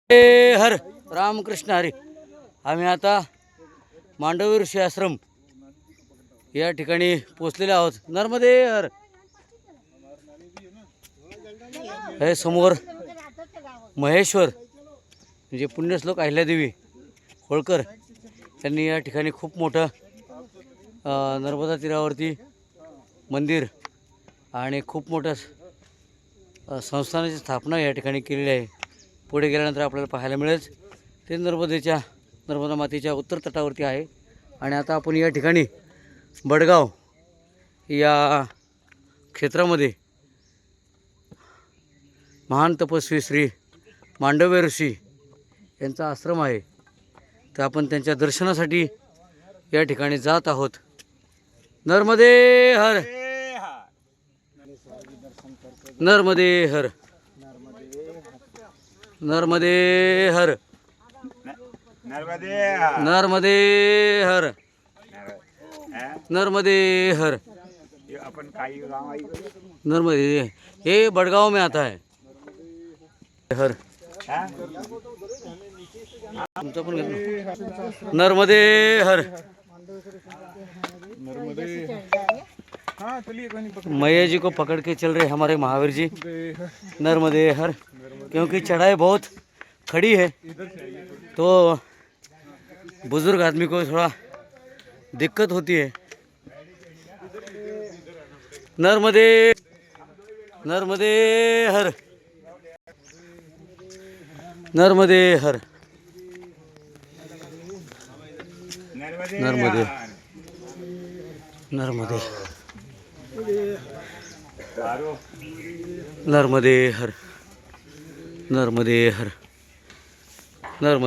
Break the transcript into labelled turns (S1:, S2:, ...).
S1: हर रामकृष्ण हरी. आम्ही आता मांडवी ऋषी आश्रम या ठिकाणी पोचलेले आहोत. नर्मदे हर. हे समोर महेश्वर म्हणजे पुण्यश्लोक अहिल्यादेवी होळकर यांनी या ठिकाणी खूप मोठं नर्मदा तीरावरती मंदिर आणि खूप मोठं संस्थानाची स्थापना या ठिकाणी केलेली आहे. पुढे गेल्यानंतर आपल्याला पाहायला मिळेल ते नर्मदा मातेच्या उत्तर तटावरती आहे. आणि आता आपण या ठिकाणी बडगाव या क्षेत्रामध्ये महान तपस्वी श्री मांडव्य ऋषी यांचा आश्रम आहे. तर आपण त्यांच्या दर्शनासाठी या ठिकाणी जात आहोत. नर्मदे हर. नर्मदे हर. नर्मदे हर. नर्मदे हर. नर्मदे हर. नर्मदे ये बड़गांव में आता है. हर तुमचा पण नर्मदे हर. मैया जी को पकड़ के चल रहे हमारे महावीर जी. नर्मदे हर. क्योंकि चढ़ाई बहुत खड़ी है तो बुजुर्ग आदमी को थोड़ा दिक्कत होती है. नर्मदे नर्मदे हर. नर्मदे हर. नर्मदे नर्मदे नर्मदे हर. नर्मदे हर. नर्मदे